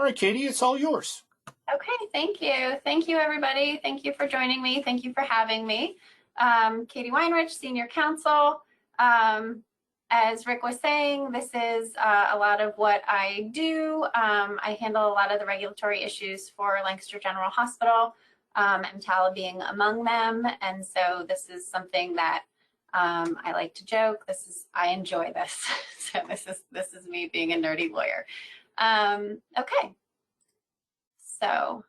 All right, Katie, it's all yours. Okay, thank you. Thank you, everybody. Thank you for joining me. Thank you for having me. Katie Weinrich, Senior Counsel. As Rick was saying, this is a lot of what I do. I handle a lot of the regulatory issues for Lancaster General Hospital, EMTALA being among them. And so this is something that I like to joke. I enjoy this. So this is me being a nerdy lawyer. Okay. So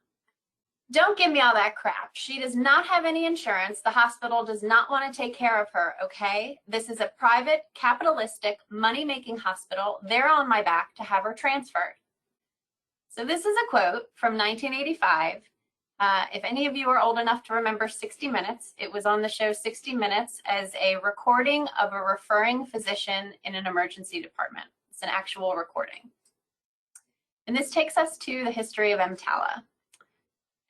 don't give me all that crap. She does not have any insurance. The hospital does not want to take care of her, okay? This is a private, capitalistic, money-making hospital. They're on my back to have her transferred. So this is a quote from 1985. If any of you are old enough to remember 60 Minutes, it was on the show 60 Minutes as a recording of a referring physician in an emergency department. It's an actual recording. And this takes us to the history of EMTALA.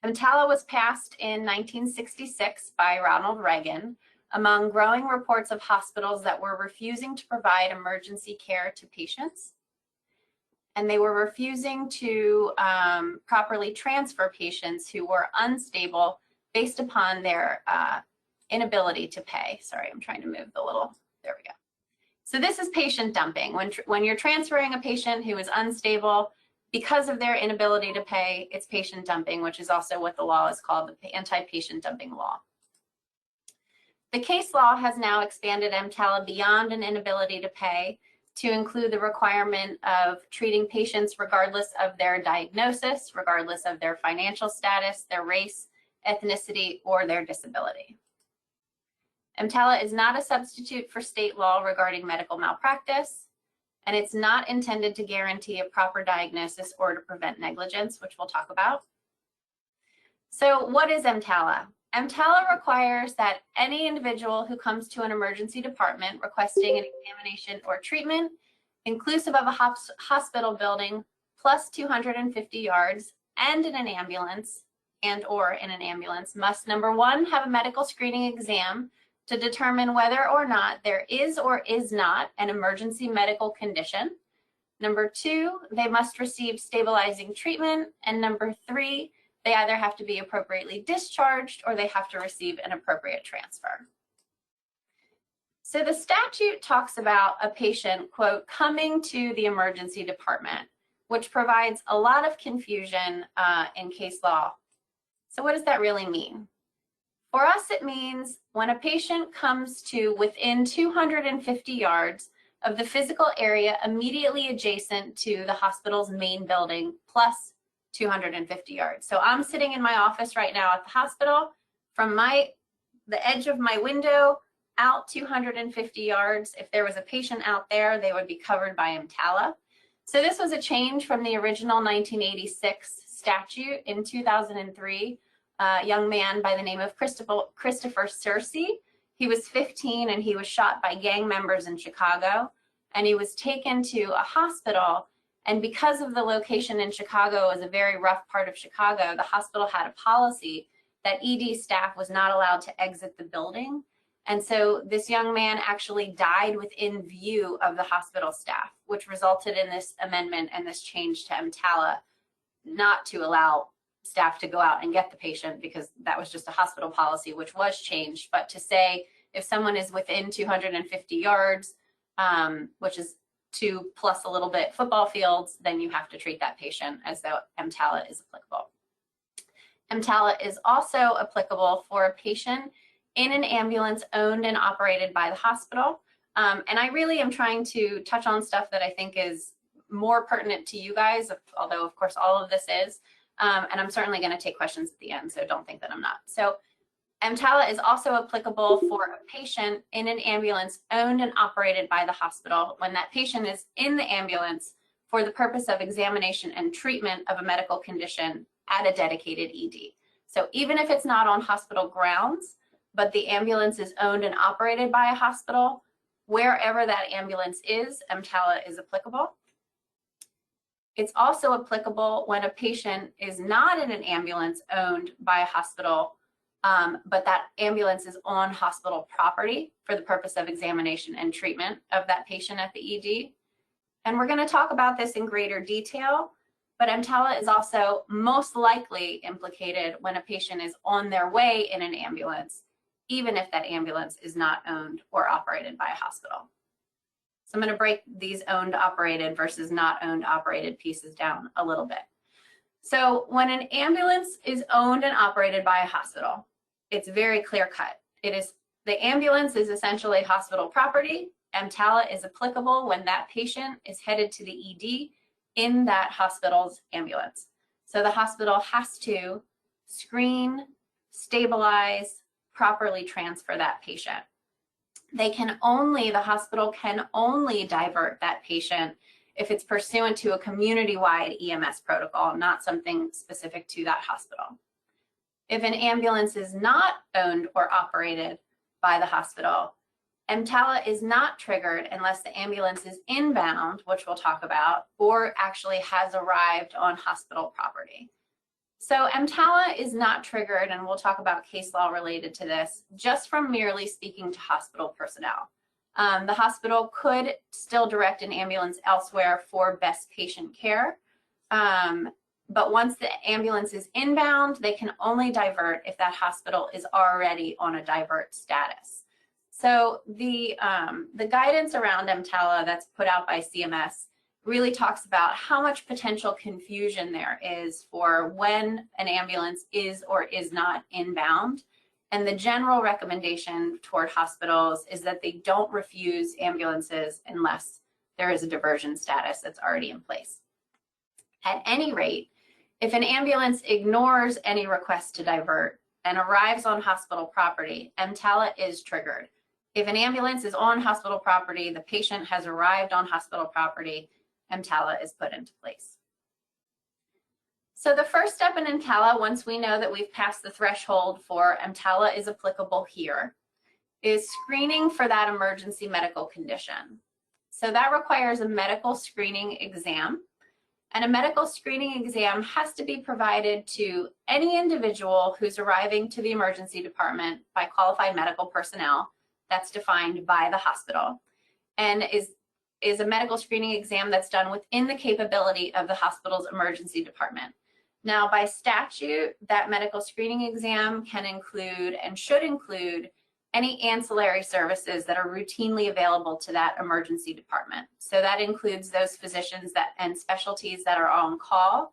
EMTALA was passed in 1966 by Ronald Reagan among growing reports of hospitals that were refusing to provide emergency care to patients. And they were refusing to properly transfer patients who were unstable based upon their inability to pay. Sorry, I'm trying to move the little, there we go. So this is patient dumping. When you're transferring a patient who is unstable, because of their inability to pay, it's patient dumping, which is also what the law is called, the anti-patient dumping law. The case law has now expanded EMTALA beyond an inability to pay to include the requirement of treating patients regardless of their diagnosis, regardless of their financial status, their race, ethnicity, or their disability. EMTALA is not a substitute for state law regarding medical malpractice, and it's not intended to guarantee a proper diagnosis or to prevent negligence, which we'll talk about. So what is EMTALA? EMTALA requires that any individual who comes to an emergency department requesting an examination or treatment, inclusive of a hospital building, plus 250 yards, and in an ambulance, must, number one, have a medical screening exam to determine whether or not there is or is not an emergency medical condition. Number two, they must receive stabilizing treatment. And number three, they either have to be appropriately discharged or they have to receive an appropriate transfer. So the statute talks about a patient, quote, coming to the emergency department, which provides a lot of confusion in case law. So what does that really mean? For us, it means when a patient comes to within 250 yards of the physical area immediately adjacent to the hospital's main building, plus 250 yards. So I'm sitting in my office right now at the hospital. From the edge of my window out 250 yards, if there was a patient out there, they would be covered by EMTALA. So this was a change from the original 1986 statute. In 2003. A young man by the name of Christopher Searcy. He was 15 and he was shot by gang members in Chicago, and he was taken to a hospital. And because of the location in Chicago was a very rough part of Chicago, the hospital had a policy that ED staff was not allowed to exit the building. And so this young man actually died within view of the hospital staff, which resulted in this amendment and this change to EMTALA, not to allow staff to go out and get the patient, because that was just a hospital policy, which was changed. But to say if someone is within 250 yards, which is 2 plus a little bit football fields, then you have to treat that patient as though EMTALA is applicable. EMTALA is also applicable for a patient in an ambulance owned and operated by the hospital. And I really am trying to touch on stuff that I think is more pertinent to you guys, although of course all of this is. And I'm certainly going to take questions at the end, so don't think that I'm not. So EMTALA is also applicable for a patient in an ambulance owned and operated by the hospital when that patient is in the ambulance for the purpose of examination and treatment of a medical condition at a dedicated ED. So even if it's not on hospital grounds, but the ambulance is owned and operated by a hospital, wherever that ambulance is, EMTALA is applicable. It's also applicable when a patient is not in an ambulance owned by a hospital, but that ambulance is on hospital property for the purpose of examination and treatment of that patient at the ED. And we're going to talk about this in greater detail, but EMTALA is also most likely implicated when a patient is on their way in an ambulance, even if that ambulance is not owned or operated by a hospital. So I'm going to break these owned, operated versus not owned, operated pieces down a little bit. So when an ambulance is owned and operated by a hospital, it's very clear cut. The ambulance is essentially hospital property. EMTALA is applicable when that patient is headed to the ED in that hospital's ambulance. So the hospital has to screen, stabilize, properly transfer that patient. The hospital can only divert that patient if it's pursuant to a community-wide EMS protocol, not something specific to that hospital. If an ambulance is not owned or operated by the hospital, EMTALA is not triggered unless the ambulance is inbound, which we'll talk about, or actually has arrived on hospital property. So EMTALA is not triggered, and we'll talk about case law related to this, just from merely speaking to hospital personnel. The hospital could still direct an ambulance elsewhere for best patient care, but once the ambulance is inbound, they can only divert if that hospital is already on a divert status. So the guidance around EMTALA that's put out by CMS really talks about how much potential confusion there is for when an ambulance is or is not inbound. And the general recommendation toward hospitals is that they don't refuse ambulances unless there is a diversion status that's already in place. At any rate, if an ambulance ignores any request to divert and arrives on hospital property, EMTALA is triggered. If an ambulance is on hospital property, the patient has arrived on hospital property, EMTALA is put into place. So the first step in EMTALA, once we know that we've passed the threshold for EMTALA is applicable here, is screening for that emergency medical condition. So that requires a medical screening exam. And a medical screening exam has to be provided to any individual who's arriving to the emergency department by qualified medical personnel. That's defined by the hospital, and is a medical screening exam that's done within the capability of the hospital's emergency department. Now, by statute, that medical screening exam can include and should include any ancillary services that are routinely available to that emergency department. So that includes those physicians and specialties that are on call,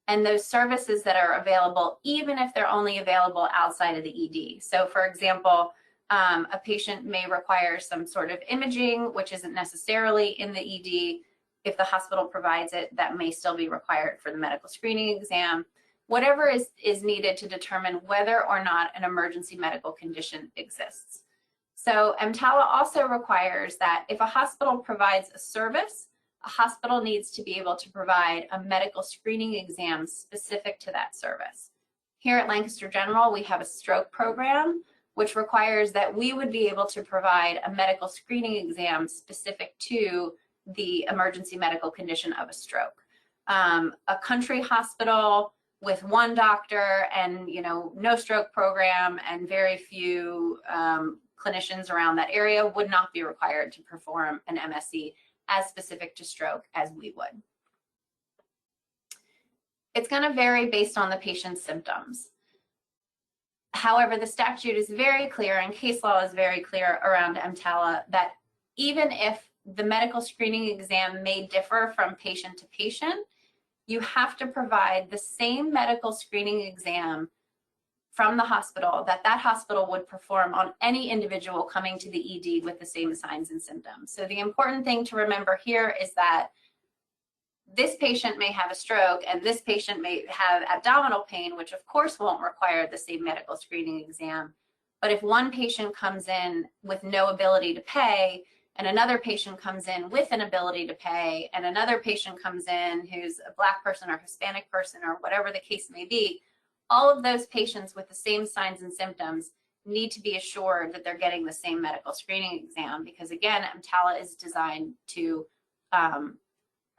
and those services that are available even if they're only available outside of the ED. So for example, a patient may require some sort of imaging, which isn't necessarily in the ED. If the hospital provides it, that may still be required for the medical screening exam. Whatever is needed to determine whether or not an emergency medical condition exists. So EMTALA also requires that if a hospital provides a service, a hospital needs to be able to provide a medical screening exam specific to that service. Here at Lancaster General, we have a stroke program, which requires that we would be able to provide a medical screening exam specific to the emergency medical condition of a stroke. A country hospital with one doctor and no stroke program and very few clinicians around that area would not be required to perform an MSC as specific to stroke as we would. It's going to vary based on the patient's symptoms. However, the statute is very clear and case law is very clear around EMTALA that even if the medical screening exam may differ from patient to patient, you have to provide the same medical screening exam from the hospital that hospital would perform on any individual coming to the ED with the same signs and symptoms. So the important thing to remember here is that this patient may have a stroke and this patient may have abdominal pain, which of course won't require the same medical screening exam. But if one patient comes in with no ability to pay, and another patient comes in with an ability to pay, and another patient comes in who's a Black person or Hispanic person or whatever the case may be, all of those patients with the same signs and symptoms need to be assured that they're getting the same medical screening exam, because again, EMTALA is designed to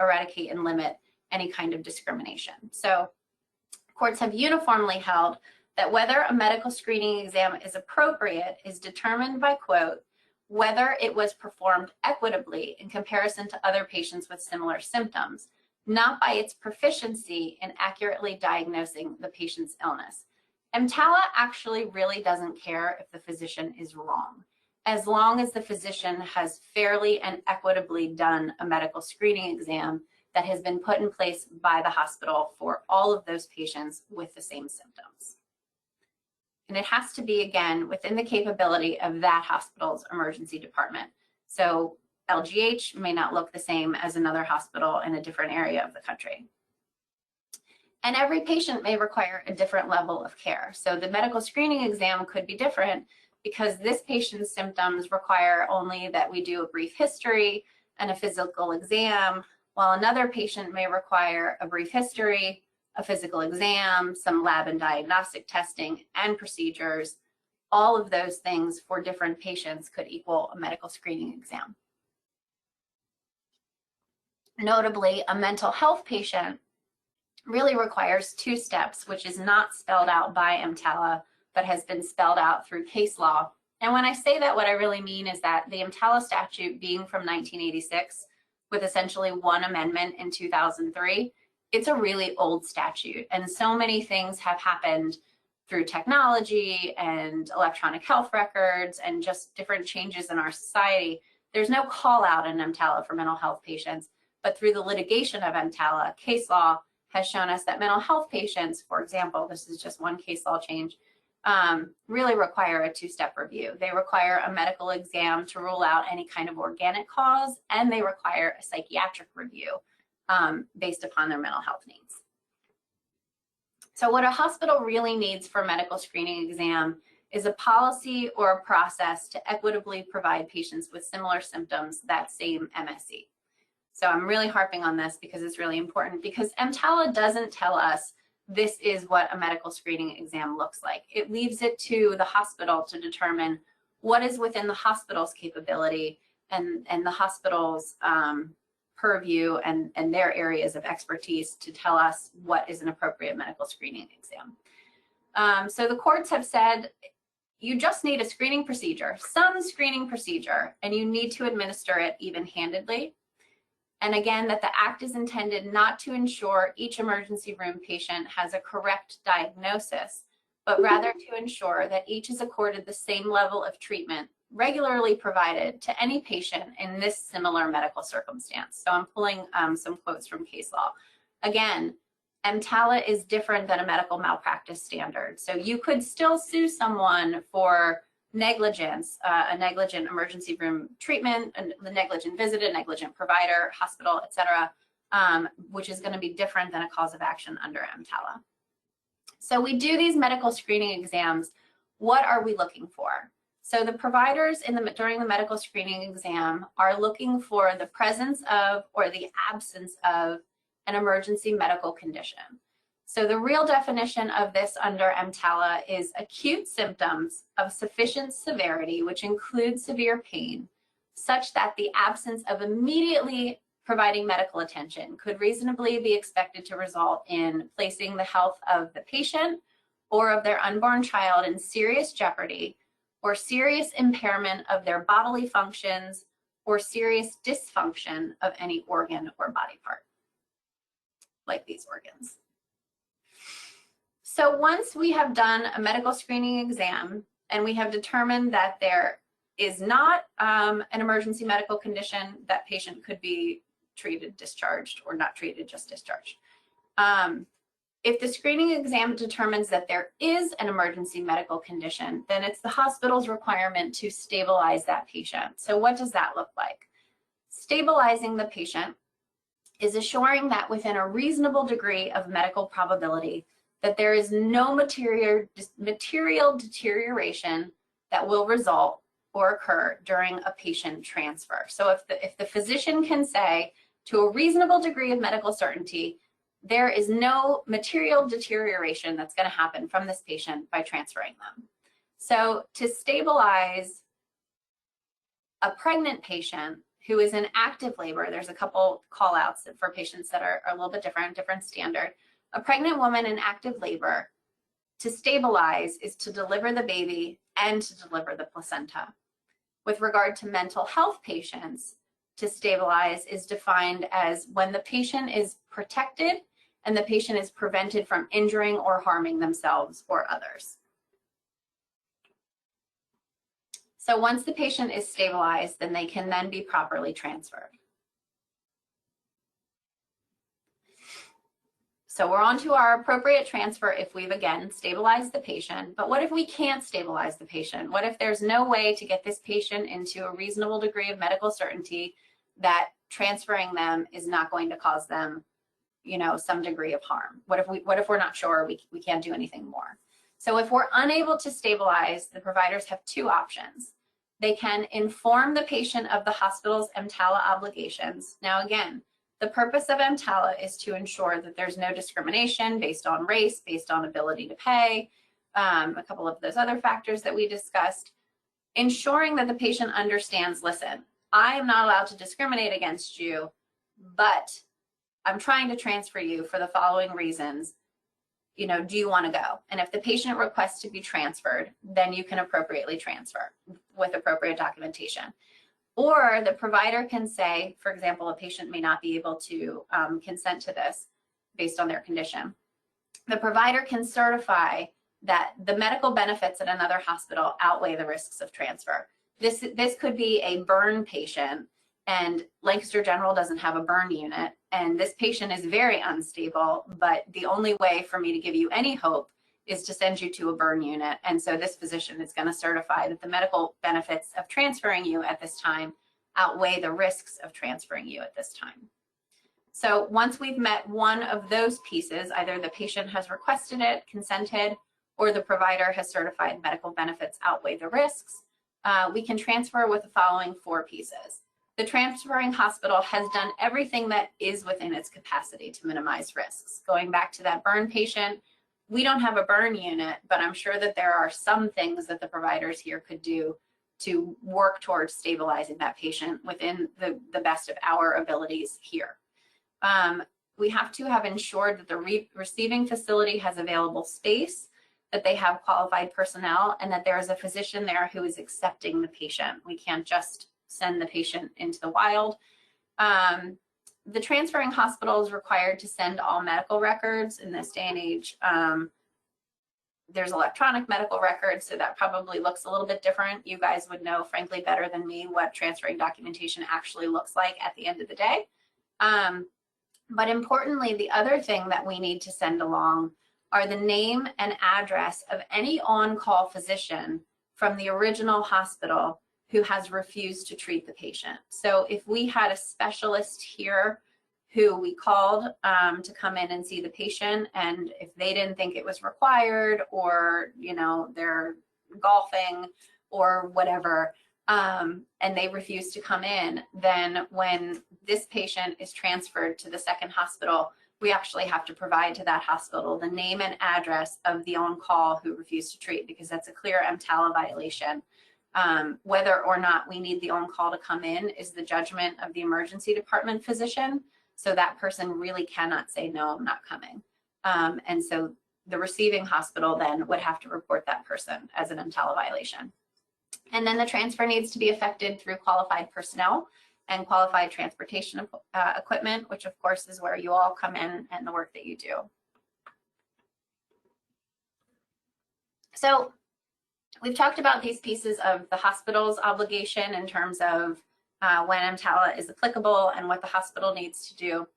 eradicate and limit any kind of discrimination. So courts have uniformly held that whether a medical screening exam is appropriate is determined by, quote, whether it was performed equitably in comparison to other patients with similar symptoms, not by its proficiency in accurately diagnosing the patient's illness. EMTALA actually really doesn't care if the physician is wrong, as long as the physician has fairly and equitably done a medical screening exam that has been put in place by the hospital for all of those patients with the same symptoms. And it has to be, again, within the capability of that hospital's emergency department. So LGH may not look the same as another hospital in a different area of the country. And every patient may require a different level of care. So the medical screening exam could be different because this patient's symptoms require only that we do a brief history and a physical exam, while another patient may require a brief history, a physical exam, some lab and diagnostic testing, and procedures. All of those things for different patients could equal a medical screening exam. Notably, a mental health patient really requires 2 steps, which is not spelled out by EMTALA, but has been spelled out through case law. And when I say that, what I really mean is that the EMTALA statute being from 1986, with essentially one amendment in 2003, it's a really old statute. And so many things have happened through technology and electronic health records and just different changes in our society. There's no call out in EMTALA for mental health patients, but through the litigation of EMTALA, case law has shown us that mental health patients, for example, this is just one case law change, really require a 2-step review. They require a medical exam to rule out any kind of organic cause, and they require a psychiatric review based upon their mental health needs. So what a hospital really needs for a medical screening exam is a policy or a process to equitably provide patients with similar symptoms that same MSE. So I'm really harping on this because it's really important, because EMTALA doesn't tell us this is what a medical screening exam looks like. It leaves it to the hospital to determine what is within the hospital's capability and the hospital's purview and their areas of expertise to tell us what is an appropriate medical screening exam. So the courts have said you just need a screening procedure, some screening procedure, and you need to administer it even-handedly. And again, that the act is intended not to ensure each emergency room patient has a correct diagnosis, but rather to ensure that each is accorded the same level of treatment regularly provided to any patient in this similar medical circumstance. So I'm pulling some quotes from case law. Again, EMTALA is different than a medical malpractice standard. So you could still sue someone for negligence, a negligent emergency room treatment, the negligent visit, a negligent provider, hospital, etc., which is going to be different than a cause of action under EMTALA. So we do these medical screening exams. What are we looking for? So the providers during the medical screening exam are looking for the presence of or the absence of an emergency medical condition. So the real definition of this under EMTALA is acute symptoms of sufficient severity, which include severe pain, such that the absence of immediately providing medical attention could reasonably be expected to result in placing the health of the patient or of their unborn child in serious jeopardy, or serious impairment of their bodily functions, or serious dysfunction of any organ or body part, like these organs. So once we have done a medical screening exam and we have determined that there is not an emergency medical condition, that patient could be treated, discharged, or not treated, just discharged. If the screening exam determines that there is an emergency medical condition, then it's the hospital's requirement to stabilize that patient. So what does that look like? Stabilizing the patient is assuring that within a reasonable degree of medical probability that there is no material deterioration that will result or occur during a patient transfer. So if the physician can say to a reasonable degree of medical certainty, there is no material deterioration that's going to happen from this patient by transferring them. So to stabilize a pregnant patient who is in active labor, there's a couple call outs for patients that are a little bit different standard. A pregnant woman in active labor, to stabilize is to deliver the baby and to deliver the placenta. With regard to mental health patients, to stabilize is defined as when the patient is protected and the patient is prevented from injuring or harming themselves or others. So once the patient is stabilized, then they can then be properly transferred. So we're on to our appropriate transfer if we've, again, stabilized the patient. But what if we can't stabilize the patient? What if there's no way to get this patient into a reasonable degree of medical certainty that transferring them is not going to cause them, you know, some degree of harm? What if we're not sure we can't do anything more? So if we're unable to stabilize, the providers have two options. They can inform the patient of the hospital's EMTALA obligations. Now, again, the purpose of EMTALA is to ensure that there's no discrimination based on race, based on ability to pay, a couple of those other factors that we discussed, ensuring that the patient understands, listen, I am not allowed to discriminate against you, but I'm trying to transfer you for the following reasons. You know, do you want to go? And if the patient requests to be transferred, then you can appropriately transfer with appropriate documentation. Or the provider can say, for example, a patient may not be able to consent to this based on their condition. The provider can certify that the medical benefits at another hospital outweigh the risks of transfer. This could be a burn patient, and Lancaster General doesn't have a burn unit, and this patient is very unstable, but the only way for me to give you any hope is to send you to a burn unit. And so this physician is going to certify that the medical benefits of transferring you at this time outweigh the risks of transferring you at this time. So once we've met one of those pieces, either the patient has requested it, consented, or the provider has certified medical benefits outweigh the risks, we can transfer with the following four pieces. The transferring hospital has done everything that is within its capacity to minimize risks. Going back to that burn patient, we don't have a burn unit, but I'm sure that there are some things that the providers here could do to work towards stabilizing that patient within the best of our abilities here. We have to have ensured that the receiving facility has available space, that they have qualified personnel, and that there is a physician there who is accepting the patient. We can't just send the patient into the wild. The transferring hospital is required to send all medical records in this day and age. There's electronic medical records, so that probably looks a little bit different. You guys would know, frankly, better than me what transferring documentation actually looks like at the end of the day. But importantly, the other thing that we need to send along are the name and address of any on-call physician from the original hospital who has refused to treat the patient. So if we had a specialist here who we called to come in and see the patient, and if they didn't think it was required, or you know, they're golfing or whatever, and they refuse to come in, then when this patient is transferred to the second hospital, we actually have to provide to that hospital the name and address of the on-call who refused to treat, because that's a clear EMTALA violation. Whether or not we need the on-call to come in is the judgment of the emergency department physician. So that person really cannot say, no, I'm not coming. And so the receiving hospital then would have to report that person as an EMTALA violation. And then the transfer needs to be effected through qualified personnel and qualified transportation equipment, which of course is where you all come in and the work that you do. So we've talked about these pieces of the hospital's obligation in terms of when EMTALA is applicable and what the hospital needs to do.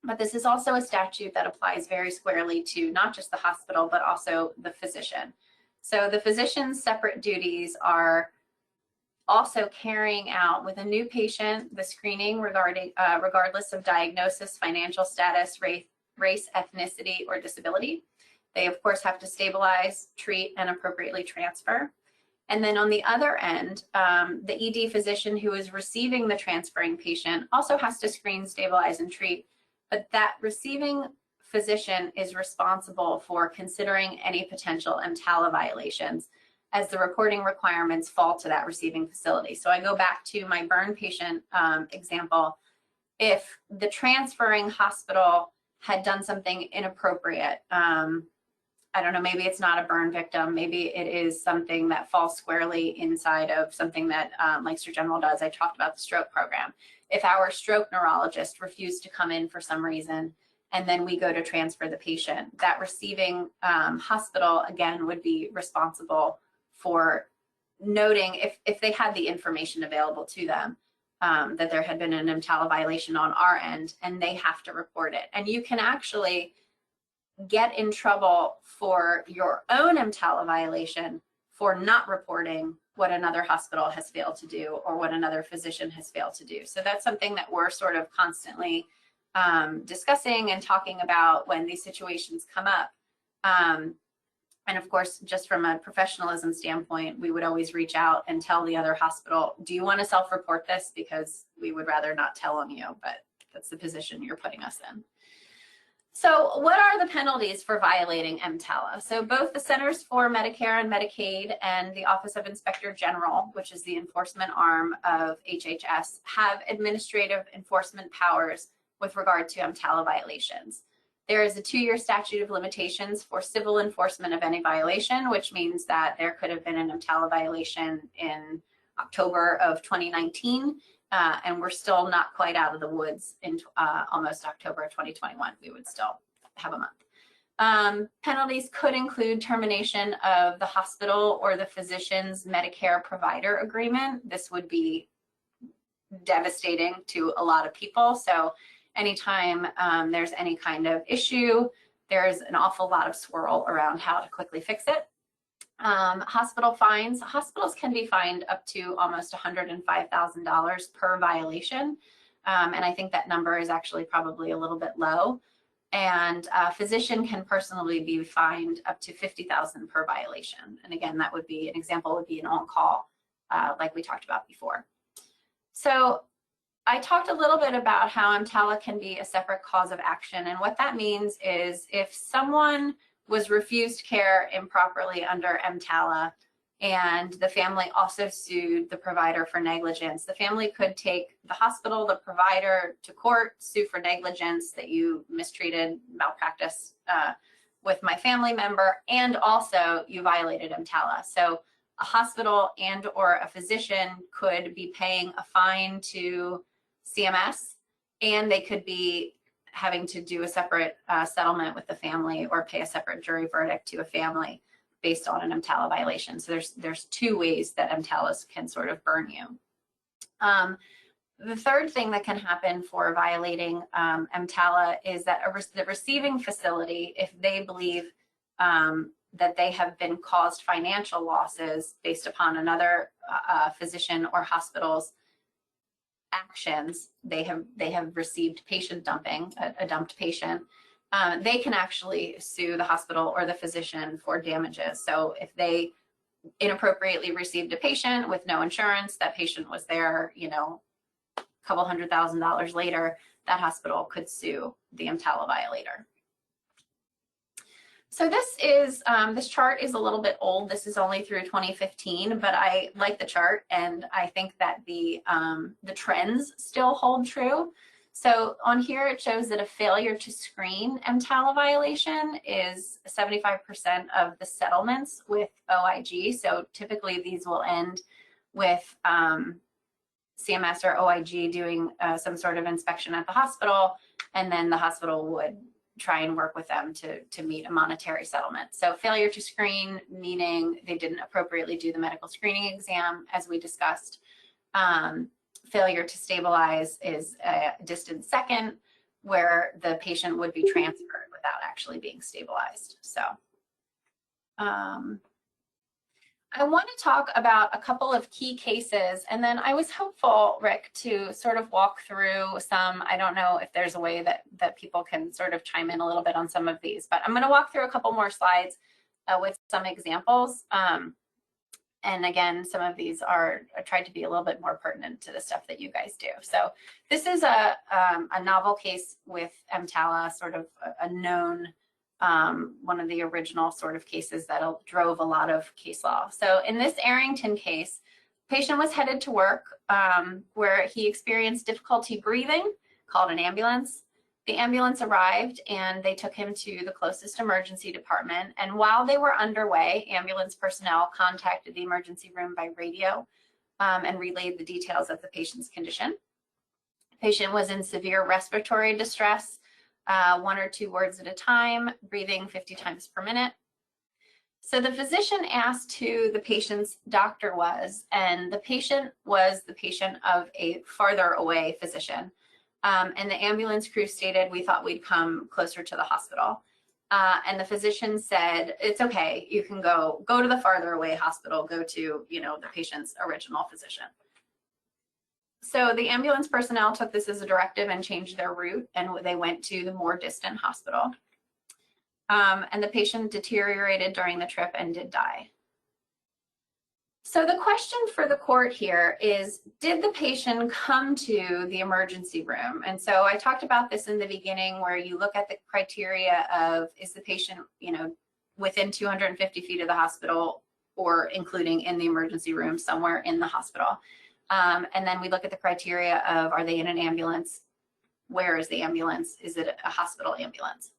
But this is also a statute that applies very squarely to not just the hospital, but also the physician. So the physician's separate duties are also carrying out with a new patient the screening regarding regardless of diagnosis, financial status, race, ethnicity, or disability. They, of course, have to stabilize, treat, and appropriately transfer. And then on the other end, the ED physician who is receiving the transferring patient also has to screen, stabilize, and treat. But that receiving physician is responsible for considering any potential EMTALA violations as the reporting requirements fall to that receiving facility. So I go back to my burn patient example. If the transferring hospital had done something inappropriate, I don't know, maybe it's not a burn victim. Maybe it is something that falls squarely inside of something that Lancaster General does. I talked about the stroke program. If our stroke neurologist refused to come in for some reason, and then we go to transfer the patient, that receiving hospital, again, would be responsible for noting if they had the information available to them that there had been an EMTALA violation on our end, and they have to report it. And you can actually get in trouble for your own EMTALA violation for not reporting what another hospital has failed to do or what another physician has failed to do. So that's something that we're sort of constantly discussing and talking about when these situations come up. And of course, just from a professionalism standpoint, we would always reach out and tell the other hospital, do you want to self-report this? Because we would rather not tell on you, but that's the position you're putting us in. So what are the penalties for violating EMTALA? So both the Centers for Medicare and Medicaid and the Office of Inspector General, which is the enforcement arm of HHS, have administrative enforcement powers with regard to EMTALA violations. There is a 2-year statute of limitations for civil enforcement of any violation, which means that there could have been an EMTALA violation in October of 2019. And we're still not quite out of the woods in almost October of 2021. We would still have a month. Penalties could include termination of the hospital or the physician's Medicare provider agreement. This would be devastating to a lot of people. So anytime there's any kind of issue, there's an awful lot of swirl around how to quickly fix it. Hospital fines. Hospitals can be fined up to almost $105,000 per violation. And I think that number is actually probably a little bit low. And a physician can personally be fined up to $50,000 per violation. And again, that would be an example would be an on-call, like we talked about before. So I talked a little bit about how EMTALA can be a separate cause of action. And what that means is if someone was refused care improperly under EMTALA and the family also sued the provider for negligence, the family could take the hospital, the provider to court, sue for negligence that you mistreated, malpractice with my family member, and also you violated EMTALA. So a hospital and or a physician could be paying a fine to CMS, and they could be having to do a separate settlement with the family or pay a separate jury verdict to a family based on an EMTALA violation. So there's 2 ways that EMTALAs can sort of burn you. The third thing that can happen for violating EMTALA is that the receiving facility, if they believe that they have been caused financial losses based upon another physician or hospital's actions, they have received patient dumping, a dumped patient, they can actually sue the hospital or the physician for damages. So if they inappropriately received a patient with no insurance, that patient was there, you know, a couple $100,000 later, that hospital could sue the EMTALA violator. So this chart is a little bit old. This is only through 2015, but I like the chart, and I think that the trends still hold true. So on here it shows that a failure to screen EMTALA violation is 75% of the settlements with OIG. So typically these will end with CMS or OIG doing some sort of inspection at the hospital, and then the hospital would try and work with them to meet a monetary settlement. So failure to screen, meaning they didn't appropriately do the medical screening exam, as we discussed. Failure to stabilize is a distant second, where the patient would be transferred without actually being stabilized. So I want to talk about a couple of key cases, and then I was hopeful, Rick, to sort of walk through some. I don't know if there's a way that people can sort of chime in a little bit on some of these, but I'm going to walk through a couple more slides with some examples. And again, some of these I tried to be a little bit more pertinent to the stuff that you guys do. So this is a novel case with EMTALA, sort of a known, one of the original sort of cases that drove a lot of case law. So in this Arrington case, patient was headed to work where he experienced difficulty breathing, called an ambulance. The ambulance arrived and they took him to the closest emergency department. And while they were underway, ambulance personnel contacted the emergency room by radio and relayed the details of the patient's condition. The patient was in severe respiratory distress, 1 or 2 words at a time, breathing 50 times per minute. So the physician asked who the patient's doctor was, and the patient was the patient of a farther away physician. And the ambulance crew stated, we thought we'd come closer to the hospital. And the physician said, it's okay, you can go to the farther away hospital, go to, the patient's original physician. So the ambulance personnel took this as a directive and changed their route, and they went to the more distant hospital. And the patient deteriorated during the trip and did die. So the question for the court here is, did the patient come to the emergency room? And so I talked about this in the beginning, where you look at the criteria of, is the patient, within 250 feet of the hospital, or including in the emergency room somewhere in the hospital. And then we look at the criteria of, are they in an ambulance? Where is the ambulance? Is it a hospital ambulance?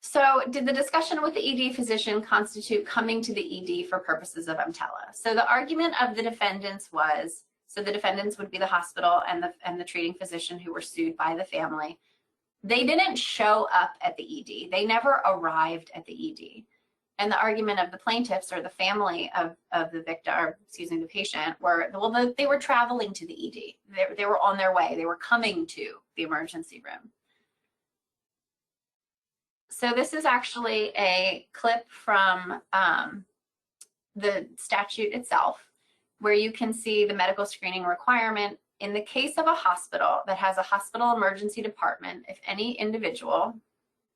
So did the discussion with the ED physician constitute coming to the ED for purposes of EMTALA? So the argument of the defendants was, so the defendants would be the hospital and the treating physician who were sued by the family. They didn't show up at the ED. They never arrived at the ED. And the argument of the plaintiffs or the family of the victim, or excuse me, the patient, were, well, they were traveling to the ED. They were on their way. They were coming to the emergency room. So this is actually a clip from the statute itself, where you can see the medical screening requirement. In the case of a hospital that has a hospital emergency department, if any individual,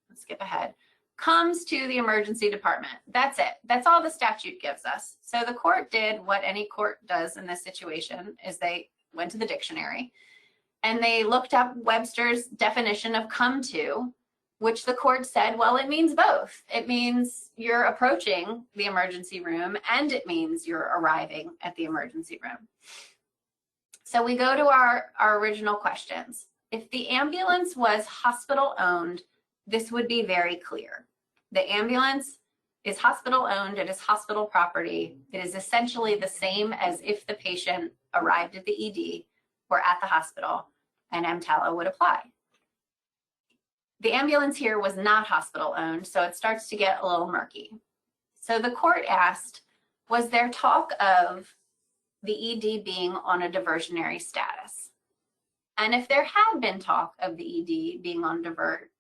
let's skip ahead, comes to the emergency department, that's it. That's all the statute gives us. So the court did what any court does in this situation, is they went to the dictionary and they looked up Webster's definition of come to, which the court said, well, it means both. It means you're approaching the emergency room, and it means you're arriving at the emergency room. So we go to our original questions. If the ambulance was hospital owned, this would be very clear. The ambulance is hospital owned, it is hospital property. It is essentially the same as if the patient arrived at the ED or at the hospital, and EMTALA would apply. The ambulance here was not hospital owned, so it starts to get a little murky. So the court asked, was there talk of the ED being on a diversionary status? And if there had been talk of the ED being on divert,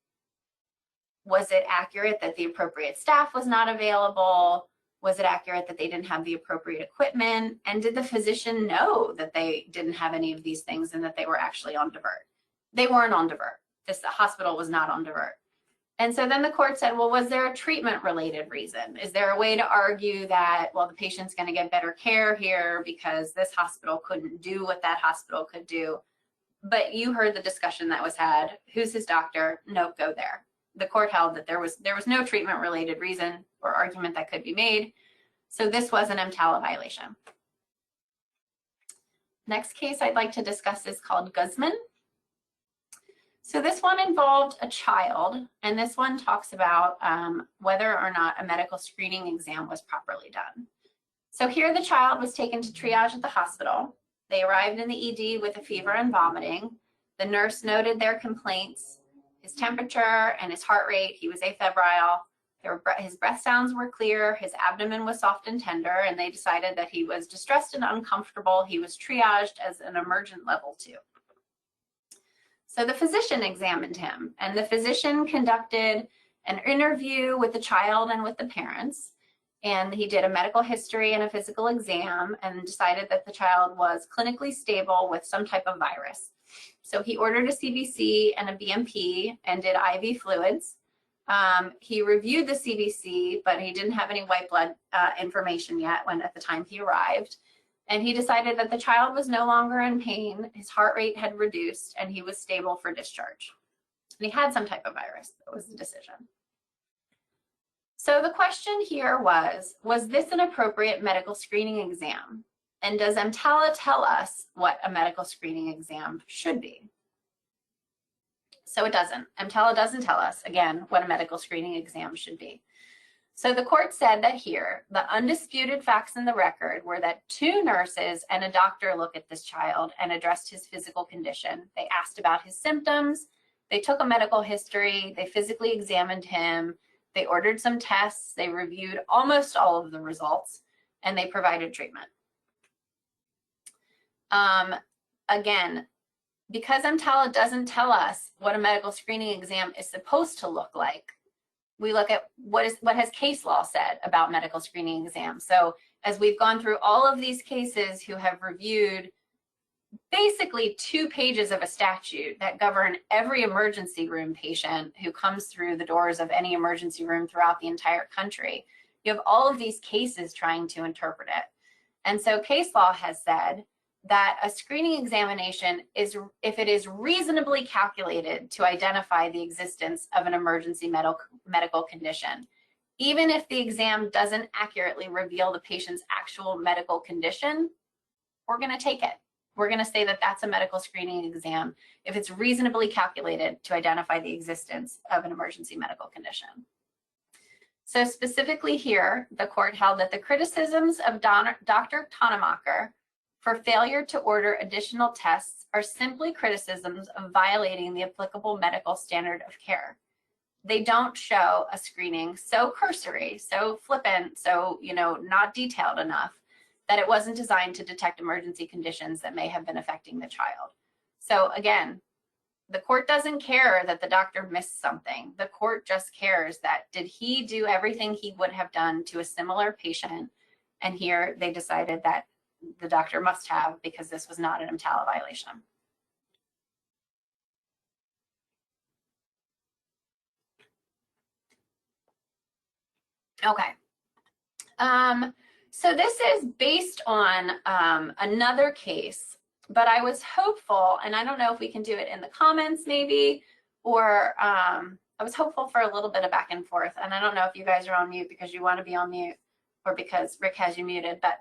was it accurate that the appropriate staff was not available? Was it accurate that they didn't have the appropriate equipment? And did the physician know that they didn't have any of these things and that they were actually on divert? They weren't on divert. This hospital was not on divert. And so then the court said, well, was there a treatment related reason? Is there a way to argue that, well, the patient's going to get better care here because this hospital couldn't do what that hospital could do? But you heard the discussion that was had. Who's his doctor? Nope, go there. The court held that there was no treatment related reason or argument that could be made. So this was an EMTALA violation. Next case I'd like to discuss is called Guzman. So this one involved a child, and this one talks about whether or not a medical screening exam was properly done. So here the child was taken to triage at the hospital. They arrived in the ED with a fever and vomiting. The nurse noted their complaints, his temperature and his heart rate. He was afebrile. His breath sounds were clear. His abdomen was soft and tender, and they decided that he was distressed and uncomfortable. He was triaged as an emergent level 2. So the physician examined him, and the physician conducted an interview with the child and with the parents, and he did a medical history and a physical exam and decided that the child was clinically stable with some type of virus. So he ordered a CBC and a BMP and did IV fluids. He reviewed the CBC, but he didn't have any white blood information yet at the time he arrived. And he decided that the child was no longer in pain, his heart rate had reduced, and he was stable for discharge. And he had some type of virus. That was the decision. So the question here was this an appropriate medical screening exam? And does EMTALA tell us what a medical screening exam should be? So it doesn't. EMTALA doesn't tell us, again, what a medical screening exam should be. So the court said that here, the undisputed facts in the record were that 2 nurses and a doctor looked at this child and addressed his physical condition. They asked about his symptoms, they took a medical history, they physically examined him, they ordered some tests, they reviewed almost all of the results, and they provided treatment. Again, because EMTALA doesn't tell us what a medical screening exam is supposed to look like, we look at what has case law said about medical screening exams. So as we've gone through all of these cases who have reviewed basically 2 pages of a statute that govern every emergency room patient who comes through the doors of any emergency room throughout the entire country, you have all of these cases trying to interpret it. And so case law has said that a screening examination is, if it is reasonably calculated to identify the existence of an emergency medical condition, even if the exam doesn't accurately reveal the patient's actual medical condition, we're going to take it. We're going to say that that's a medical screening exam if it's reasonably calculated to identify the existence of an emergency medical condition. So specifically here, the court held that the criticisms of Dr. Tonnemacher for failure to order additional tests are simply criticisms of violating the applicable medical standard of care. They don't show a screening so cursory, so flippant, so, not detailed enough that it wasn't designed to detect emergency conditions that may have been affecting the child. So again, the court doesn't care that the doctor missed something. The court just cares that, did he do everything he would have done to a similar patient? And here they decided that the doctor must have, because this was not an EMTALA violation. Okay. So this is based on another case, but I was hopeful, and I don't know if we can do it in the comments maybe, or I was hopeful for a little bit of back and forth. And I don't know if you guys are on mute because you want to be on mute or because Rick has you muted, but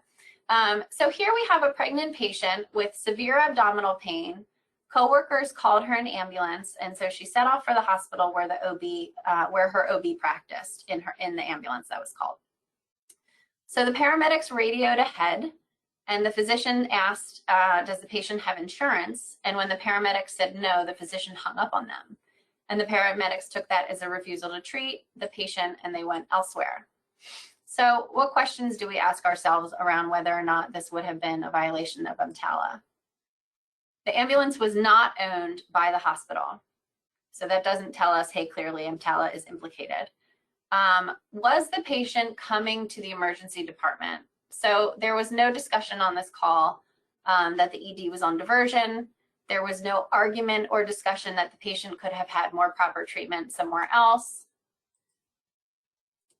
so here we have a pregnant patient with severe abdominal pain. Coworkers called her an ambulance, and so she set off for the hospital where the OB, where her OB practiced in the ambulance that was called. So the paramedics radioed ahead, and the physician asked, "Does the patient have insurance?" And when the paramedics said no, the physician hung up on them, and the paramedics took that as a refusal to treat the patient, and they went elsewhere. So what questions do we ask ourselves around whether or not this would have been a violation of EMTALA? The ambulance was not owned by the hospital. So that doesn't tell us, hey, clearly EMTALA is implicated. Was the patient coming to the emergency department? So there was no discussion on this call that the ED was on diversion. There was no argument or discussion that the patient could have had more proper treatment somewhere else.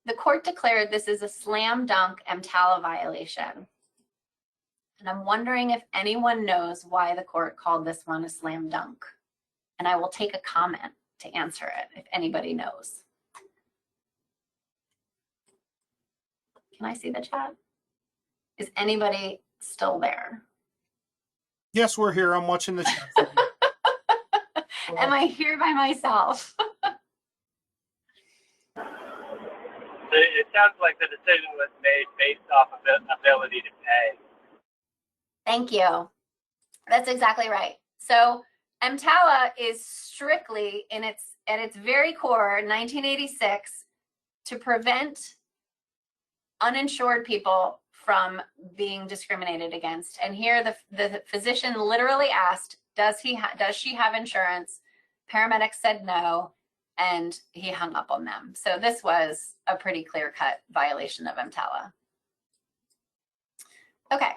The court declared this is a slam dunk EMTALA violation. And I'm wondering if anyone knows why the court called this one a slam dunk. And I will take a comment to answer it if anybody knows. Can I see the chat? Is anybody still there? Yes, we're here. I'm watching the chat. Am I here by myself? It sounds like the decision was made based off of the ability to pay. Thank you. That's exactly right. So EMTALA is strictly at its very core, 1986, to prevent uninsured people from being discriminated against. And here the physician literally asked, does she have insurance? Paramedics said no, and he hung up on them. So this was a pretty clear-cut violation of EMTALA. Okay,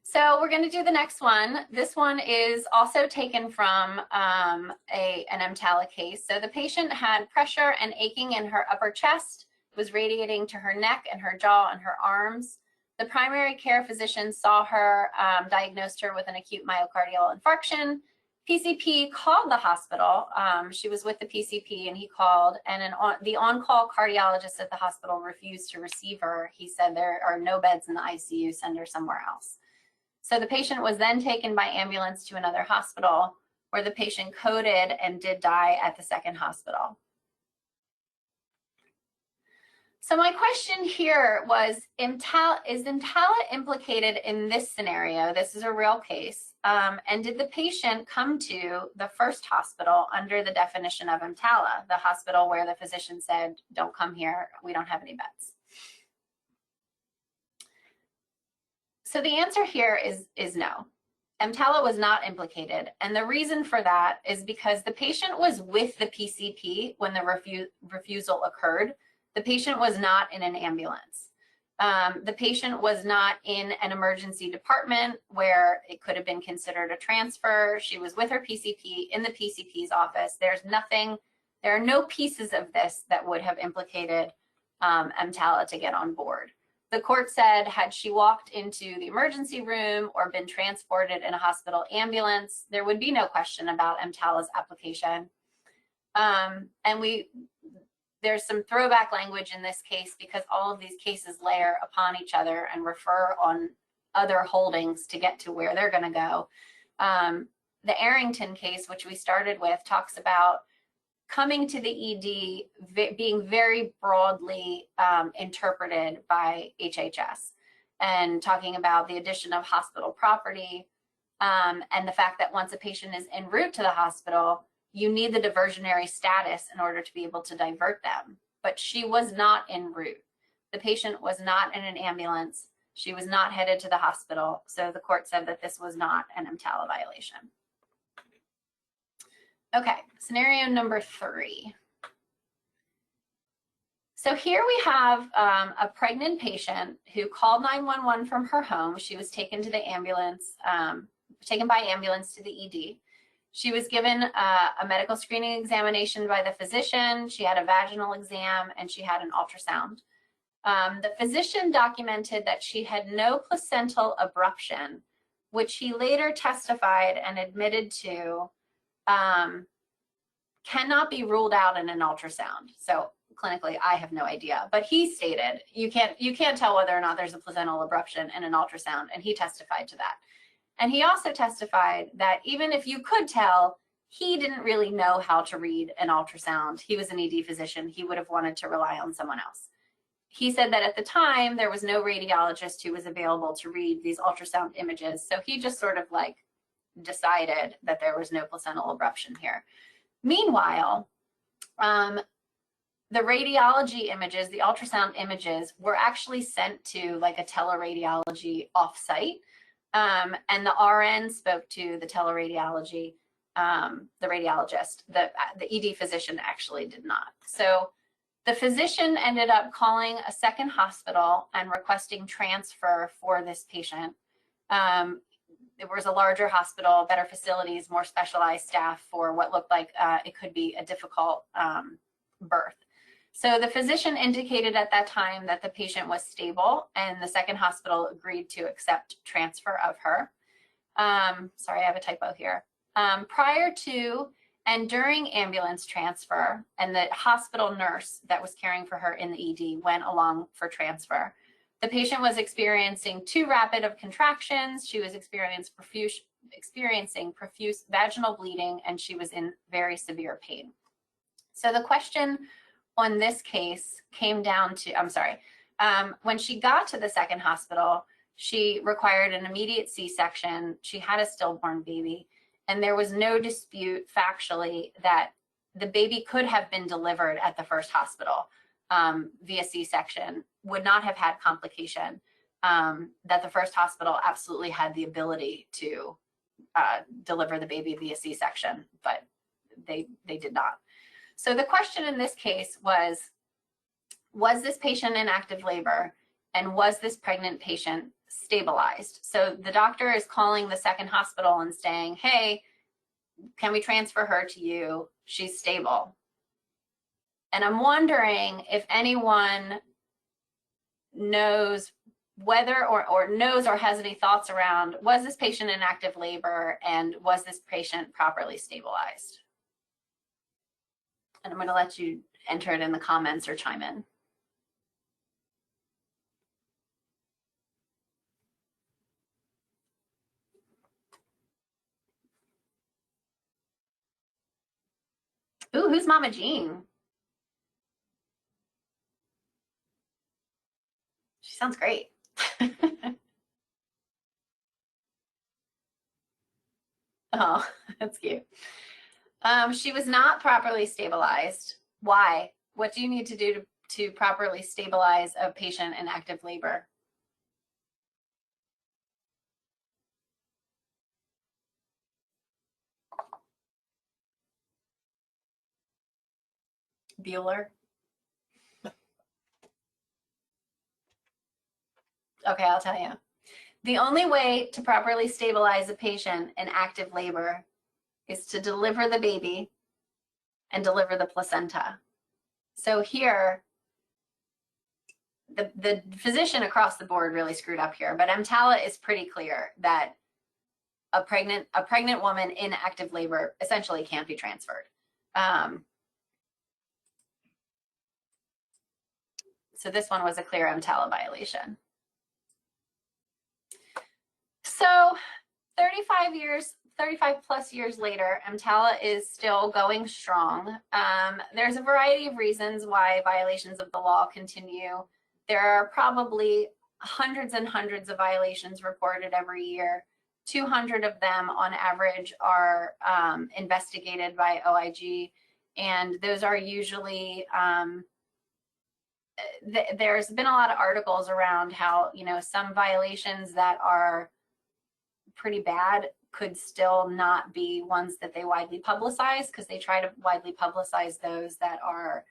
so we're going to do the next one. This one is also taken from an EMTALA case. So the patient had pressure and aching in her upper chest, was radiating to her neck and her jaw and her arms. The primary care physician saw her, diagnosed her with an acute myocardial infarction. PCP called the hospital. She was with the PCP and he called, and the on-call cardiologist at the hospital refused to receive her. He said, there are no beds in the ICU, send her somewhere else. So the patient was then taken by ambulance to another hospital where the patient coded and did die at the second hospital. So my question here was, is EMTALA implicated in this scenario? This is a real case. And did the patient come to the first hospital under the definition of EMTALA, the hospital where the physician said, don't come here, we don't have any beds? So the answer here is no. EMTALA was not implicated. And the reason for that is because the patient was with the PCP when the refusal occurred. The patient was not in an ambulance. The patient was not in an emergency department where it could have been considered a transfer. She was with her PCP in the PCP's office. There are no pieces of this that would have implicated EMTALA to get on board. The court said, had she walked into the emergency room or been transported in a hospital ambulance, there would be no question about EMTALA's application. There's some throwback language in this case because all of these cases layer upon each other and refer on other holdings to get to where they're going to go. The Arrington case, which we started with, talks about coming to the ED being very broadly interpreted by HHS, and talking about the addition of hospital property and the fact that once a patient is en route to the hospital, you need the diversionary status in order to be able to divert them. But she was not en route. The patient was not in an ambulance. She was not headed to the hospital. So the court said that this was not an EMTALA violation. Okay, scenario number 3. So here we have a pregnant patient who called 911 from her home. She was taken to the ambulance, taken by ambulance to the ED. She was given a medical screening examination by the physician. She had a vaginal exam and she had an ultrasound. The physician documented that she had no placental abruption, which he later testified and admitted to cannot be ruled out in an ultrasound. So clinically, I have no idea, but he stated you can't tell whether or not there's a placental abruption in an ultrasound, and he testified to that. And he also testified that even if you could tell, he didn't really know how to read an ultrasound. He was an ED physician. He would have wanted to rely on someone else. He said that at the time, there was no radiologist who was available to read these ultrasound images. So he just sort of like decided that there was no placental abruption here. Meanwhile, the radiology images, the ultrasound images, were actually sent to like a teleradiology offsite. And the RN spoke to the teleradiology, the radiologist. The ED physician actually did not. So the physician ended up calling a second hospital and requesting transfer for this patient. It was a larger hospital, better facilities, more specialized staff for what looked like it could be a difficult birth. So the physician indicated at that time that the patient was stable, and the second hospital agreed to accept transfer of her. Sorry, I have a typo here. Prior to and during ambulance transfer, and the hospital nurse that was caring for her in the ED went along for transfer, the patient was experiencing too rapid of contractions. She was experiencing profuse vaginal bleeding, and she was in very severe pain. So the question on this case came down to, when she got to the second hospital, she required an immediate C-section. She had a stillborn baby, and there was no dispute factually that the baby could have been delivered at the first hospital via C-section, would not have had complication, that the first hospital absolutely had the ability to deliver the baby via C-section, but they did not. So the question in this case was this patient in active labor, and was this pregnant patient stabilized? So the doctor is calling the second hospital and saying, hey, can we transfer her to you? She's stable. And I'm wondering if anyone knows whether or knows or has any thoughts around, was this patient in active labor, and was this patient properly stabilized? And I'm going to let you enter it in the comments or chime in. Who's Mama Jean? She sounds great. Oh, that's cute. She was not properly stabilized. Why? What do you need to do to properly stabilize a patient in active labor? Bueller? Okay, I'll tell you. The only way to properly stabilize a patient in active labor is to deliver the baby and deliver the placenta. So here, the physician across the board really screwed up here, but EMTALA is pretty clear that a pregnant woman in active labor essentially can't be transferred. So this one was a clear EMTALA violation. So 35 plus years later, EMTALA is still going strong. There's a variety of reasons why violations of the law continue. There are probably hundreds and hundreds of violations reported every year. 200 of them on average are investigated by OIG, and those are usually, there's been a lot of articles around how, you know, some violations that are pretty bad could still not be ones that they widely publicize, because they try to widely publicize those that are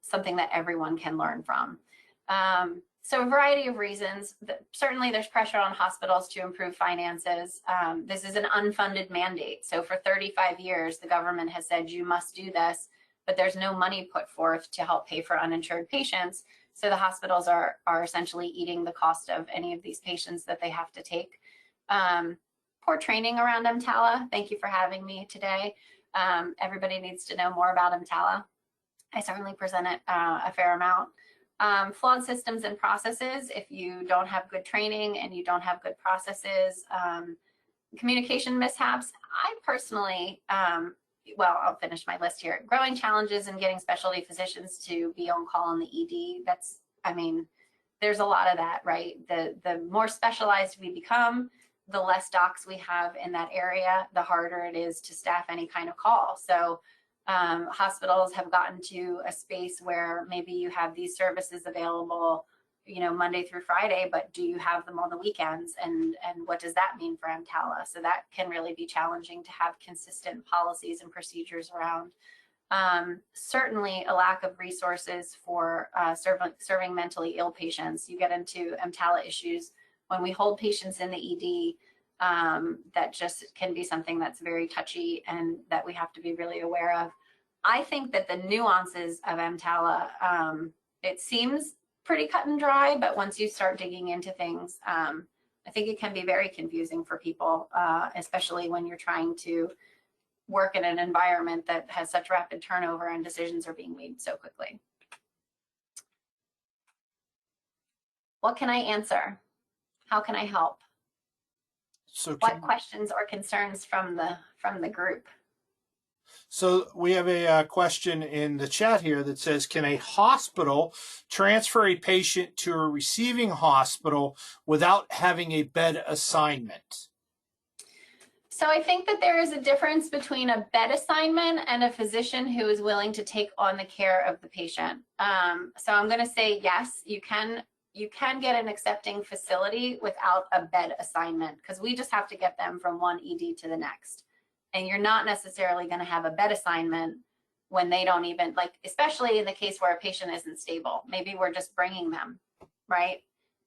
something that everyone can learn from. So a variety of reasons. Certainly there's pressure on hospitals to improve finances. This is an unfunded mandate. So for 35 years, the government has said you must do this, but there's no money put forth to help pay for uninsured patients. So the hospitals are essentially eating the cost of any of these patients that they have to take. Poor training around EMTALA. Thank you for having me today. Everybody needs to know more about EMTALA. I certainly present it a fair amount. Flawed systems and processes. If you don't have good training and you don't have good processes, communication mishaps. I personally, well, I'll finish my list here. Growing challenges in getting specialty physicians to be on call in the ED. That's, I mean, there's a lot of that, right? The more specialized we become, the less docs we have in that area, the harder it is to staff any kind of call. So hospitals have gotten to a space where maybe you have these services available, you know, Monday through Friday, but do you have them on the weekends? And what does that mean for EMTALA? So that can really be challenging to have consistent policies and procedures around. Certainly a lack of resources for serving mentally ill patients. You get into EMTALA issues when we hold patients in the ED. That just can be something that's very touchy and that we have to be really aware of. I think that the nuances of EMTALA, it seems pretty cut and dry, but once you start digging into things, I think it can be very confusing for people, especially when you're trying to work in an environment that has such rapid turnover and decisions are being made so quickly. What can I answer? How can I help? So what questions or concerns from the group? So we have a question in the chat here that says, can a hospital transfer a patient to a receiving hospital without having a bed assignment? So I think that there is a difference between a bed assignment and a physician who is willing to take on the care of the patient. So I'm going to say yes, you can get an accepting facility without a bed assignment, because we just have to get them from one ED to the next. And you're not necessarily going to have a bed assignment when they don't even, like, especially in the case where a patient isn't stable. Maybe we're just bringing them, right?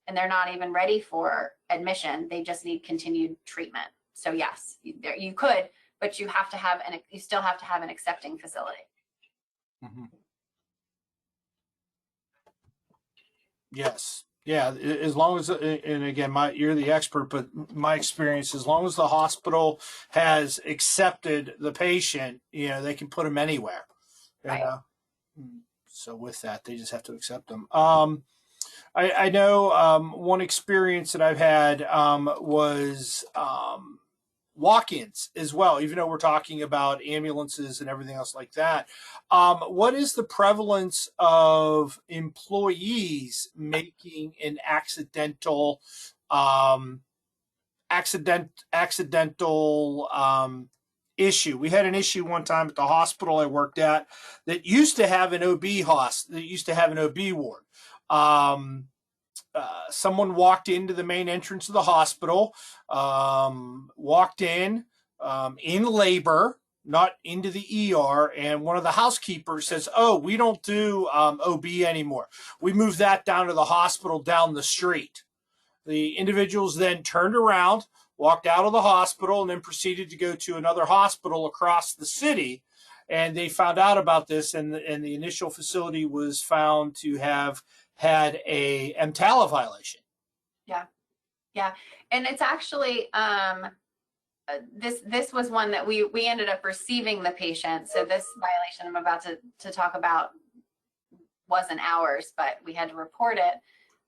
And they're not even ready for admission. They just need continued treatment. So yes, you could, but you have to have you still have to have an accepting facility. Mm-hmm. Yes. Yeah. As long as, and again, you're the expert, but my experience, as long as the hospital has accepted the patient, you know, they can put them anywhere. Right. So with that, they just have to accept them. I know one experience that I've had was walk-ins as well, even though we're talking about ambulances and everything else like that. What is the prevalence of employees making an accidental issue? We had an issue one time at the hospital I worked at that used to have an OB ward. Someone walked into the main entrance of the hospital, walked in labor, not into the ER, and one of the housekeepers says, "Oh, we don't do OB anymore. We moved that down to the hospital down the street." The individuals then turned around, walked out of the hospital, and then proceeded to go to another hospital across the city. And they found out about this, and the initial facility was found to have had a EMTALA violation. Yeah. And it's actually, this was one that we ended up receiving the patient. So this violation I'm about to talk about wasn't ours, but we had to report it.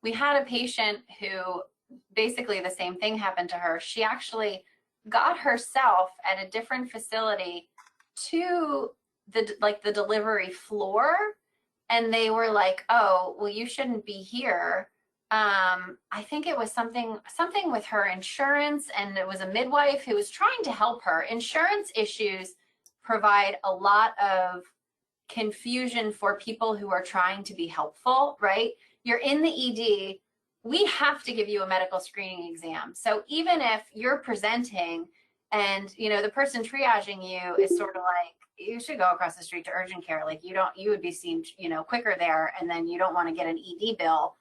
We had a patient who basically the same thing happened to her. She actually got herself at a different facility to the delivery floor, and they were like, "Oh, well, you shouldn't be here." I think it was something with her insurance, and it was a midwife who was trying to help her. Insurance issues provide a lot of confusion for people who are trying to be helpful, right? You're in the ED, we have to give you a medical screening exam. So even if you're presenting and the person triaging you is sort of like, you should go across the street to urgent care, like you would be seen quicker there, and then you don't want to get an ED bill,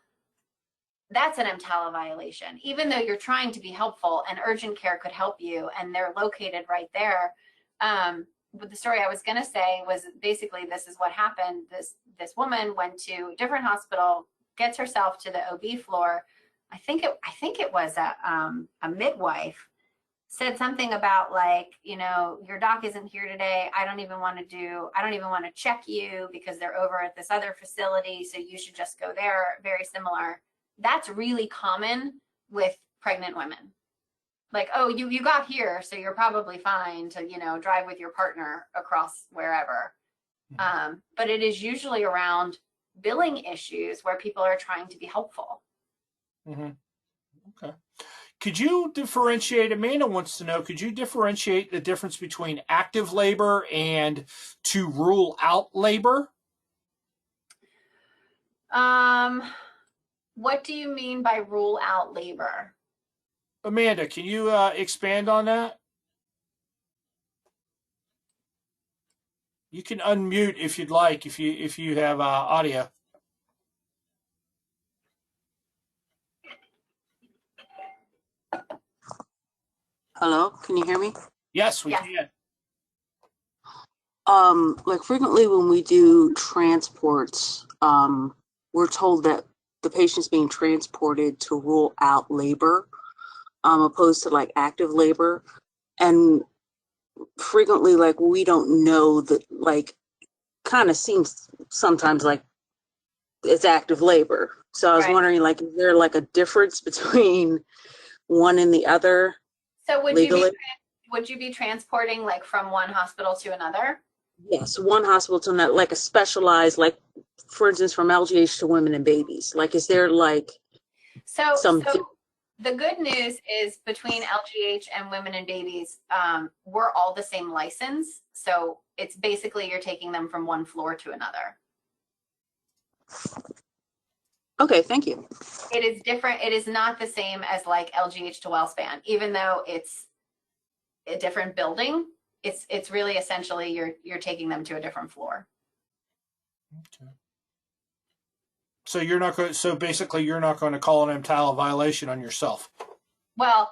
that's an EMTALA violation. Even though you're trying to be helpful and urgent care could help you and they're located right there. But the story I was going to say was basically this is what happened. This woman went to a different hospital, gets herself to the OB floor. I think it was a midwife said something about like, your doc isn't here today. I don't even want to check you because they're over at this other facility. So you should just go there. Very similar. That's really common with pregnant women. Like, oh, you got here, so you're probably fine to, drive with your partner across wherever. But it is usually around billing issues where people are trying to be helpful. Mm-hmm. Okay. Could you differentiate, Amanda wants to know, could you differentiate the difference between active labor and to rule out labor? What do you mean by rule out labor? Amanda, can you expand on that? You can unmute if you'd like, if you have audio. Hello, can you hear me? Yes, we can. Like frequently when we do transports, we're told that the patient's being transported to rule out labor, opposed to like active labor. And frequently, like, we don't know that, like, kind of seems sometimes like it's active labor. So I was wondering, like, is there like a difference between one and the other? So would you be transporting like from one hospital to another? Yes, one hospital to another, like a specialized, like, for instance, from LGH to women and babies. Like, is there like so the good news is between LGH and women and babies, we're all the same license. So it's basically you're taking them from one floor to another. Okay, thank you. It is different. It is not the same as like LGH to WellSpan, even though it's a different building. It's really essentially you're taking them to a different floor. Okay. So you're not going. So basically, you're not going to call an EMTALA violation on yourself. Well,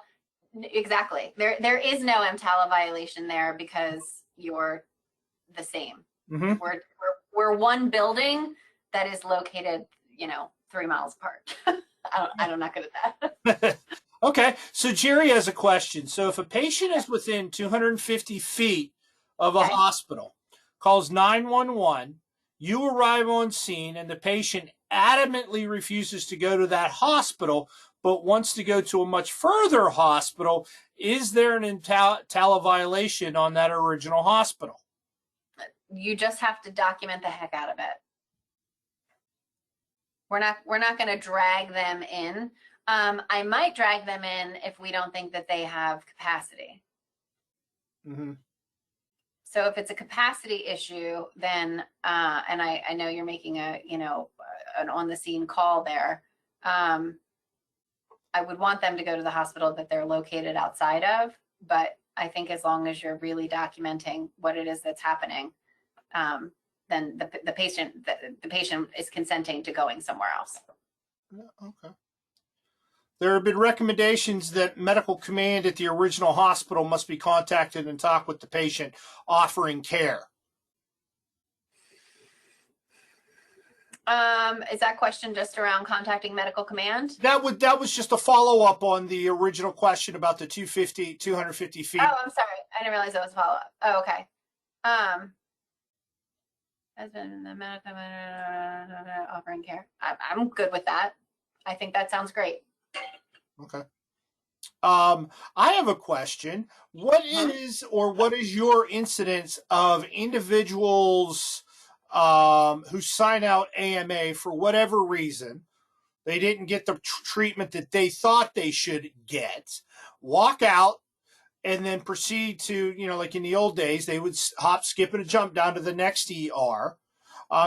exactly. There is no EMTALA violation there because you're the same. Mm-hmm. We're one building that is located, 3 miles apart. I'm not good at that. Okay, so Jerry has a question. So if a patient is within 250 feet of a hospital, calls 911, you arrive on scene, and the patient adamantly refuses to go to that hospital, but wants to go to a much further hospital, is there an EMTALA violation on that original hospital? You just have to document the heck out of it. We're not going to drag them in. I might drag them in if we don't think that they have capacity. Mm-hmm. So if it's a capacity issue, then, and I know you're making a, an on the scene call there. I would want them to go to the hospital that they're located outside of, but I think as long as you're really documenting what it is that's happening, then the patient is consenting to going somewhere else. Okay. There have been recommendations that medical command at the original hospital must be contacted and talk with the patient offering care. Is that question just around contacting medical command? That was just a follow-up on the original question about the 250 feet. Oh, I'm sorry. I didn't realize that was a follow-up. Oh, okay. Has been the medical offering care. I'm good with that. I think that sounds great. Okay. I have a question. What is your incidence of individuals who sign out AMA for whatever reason? They didn't get the treatment that they thought they should get, walk out, and then proceed to, like in the old days, they would hop, skip, and a jump down to the next ER.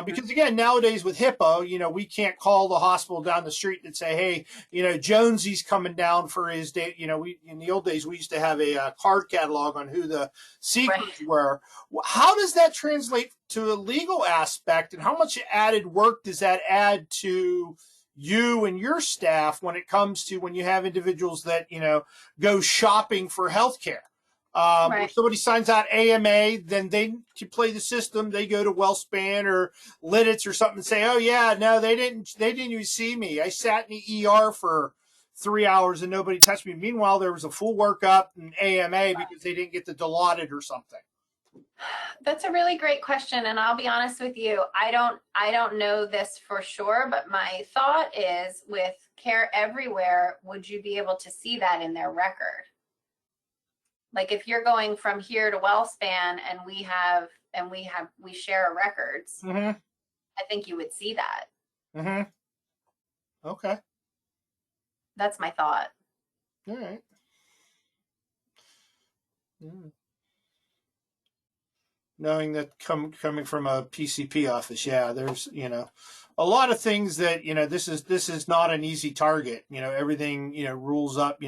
Because again, nowadays with HIPAA, we can't call the hospital down the street and say, hey, Jonesy's coming down for his day. In the old days, we used to have a card catalog on who the seekers were. How does that translate to a legal aspect, and how much added work does that add to you and your staff when it comes to when you have individuals that, go shopping for healthcare? If somebody signs out AMA, then they can play the system. They go to WellSpan or Lidditz or something and say, oh yeah, no, they didn't even see me. I sat in the ER for 3 hours and nobody touched me. Meanwhile, there was a full workup in AMA because they didn't get the Dilaudid or something. That's a really great question. And I'll be honest with you, I don't know this for sure, but my thought is with Care Everywhere, would you be able to see that in their record? Like if you're going from here to WellSpan and we share records, I think you would see that. Okay. That's my thought. All right. Knowing that coming from a PCP office, there's, a lot of things that, this is not an easy target. Everything, rules up,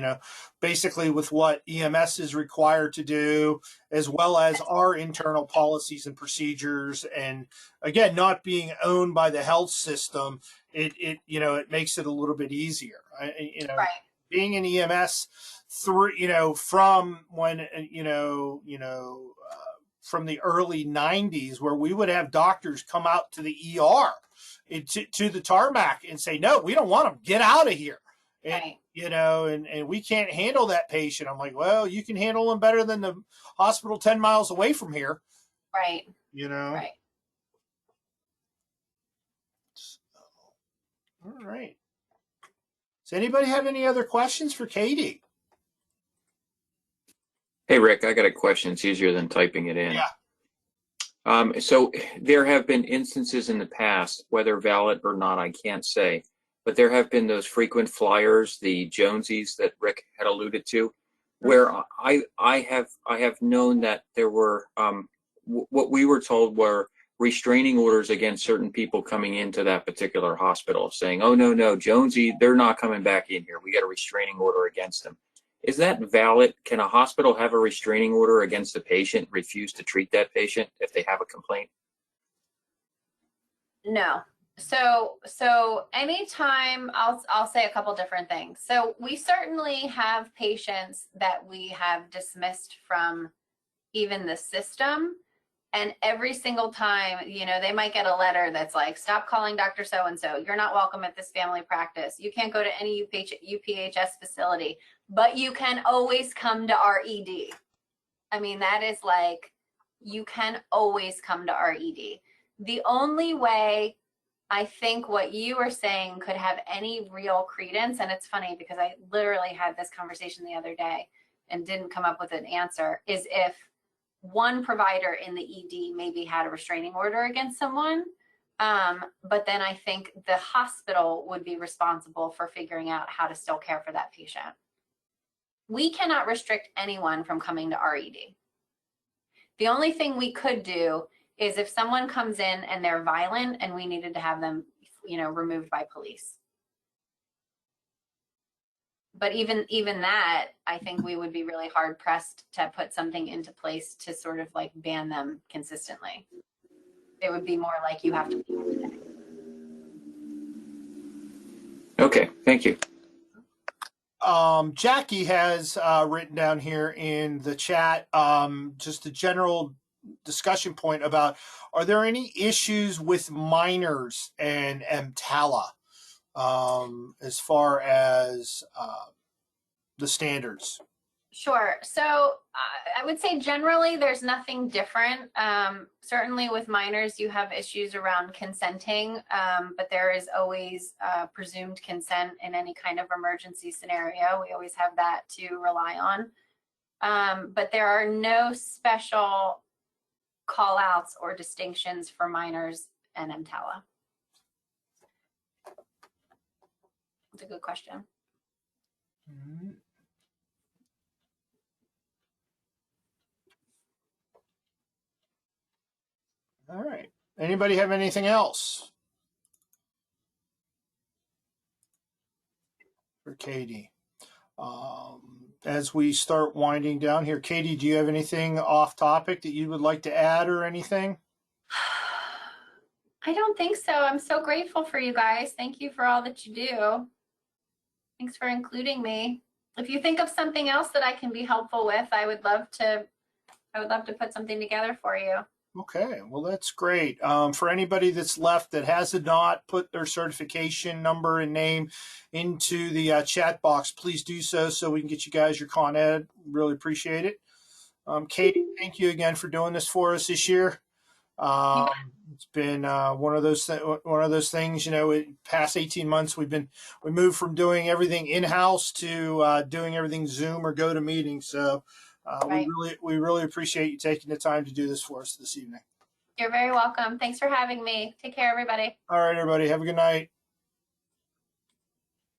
basically with what EMS is required to do, as well as our internal policies and procedures. And again, not being owned by the health system, it makes it a little bit easier. Being an EMS through, from when, from the early 90s, where we would have doctors come out to the ER to the tarmac and say, no, we don't want them, get out of here. And, and we can't handle that patient. I'm like, well, you can handle them better than the hospital 10 miles away from here. Right. Right. So, all right. Does anybody have any other questions for Katie? Hey, Rick, I got a question. It's easier than typing it in. Yeah. So there have been instances in the past, whether valid or not, I can't say, but there have been those frequent flyers, the Jonesies that Rick had alluded to, where I have known that there were what we were told were restraining orders against certain people coming into that particular hospital, saying, oh, no, Jonesy, they're not coming back in here. We got a restraining order against them. Is that valid? Can a hospital have a restraining order against a patient, refuse to treat that patient if they have a complaint? No. So anytime, I'll say a couple different things. So we certainly have patients that we have dismissed from even the system. And every single time, they might get a letter that's like, stop calling Dr. So-and-so. You're not welcome at this family practice. You can't go to any UPHS facility, but you can always come to our ED. I mean, that is like, you can always come to our ED. The only way I think what you were saying could have any real credence. And it's funny because I literally had this conversation the other day and didn't come up with an answer, is if one provider in the ED maybe had a restraining order against someone, but then I think the hospital would be responsible for figuring out how to still care for that patient. We cannot restrict anyone from coming to our ED. The only thing we could do is if someone comes in and they're violent and we needed to have them, you know, removed by police. But even that, I think we would be really hard pressed to put something into place to sort of like ban them consistently. It would be more like you have to. Okay, thank you. Jackie has written down here in the chat just a general discussion point about, are there any issues with minors and EMTALA as far as the standards? Sure. So I would say generally there's nothing different. Certainly with minors, you have issues around consenting, but there is always presumed consent in any kind of emergency scenario. We always have that to rely on. But there are no special call outs or distinctions for minors and EMTALA. It's a good question. Mm-hmm. All right. Anybody have anything else for Katie? As we start winding down here, Katie, do you have anything off topic that you would like to add or anything? I don't think so. I'm so grateful for you guys. Thank you for all that you do. Thanks for including me. If you think of something else that I can be helpful with, I would love to put something together for you. Okay, well, that's great. For anybody that's left that has not put their certification number and name into the chat box, please do so we can get you guys your Con Ed. Really appreciate it. Katie, thank you again for doing this for us this year. It's been one of those things, you know, past 18 months, we moved from doing everything in-house to doing everything Zoom or GoToMeeting. So Right. we really appreciate you taking the time to do this for us this evening. You're very welcome. Thanks for having me. Take care, everybody. All right, everybody. Have a good night.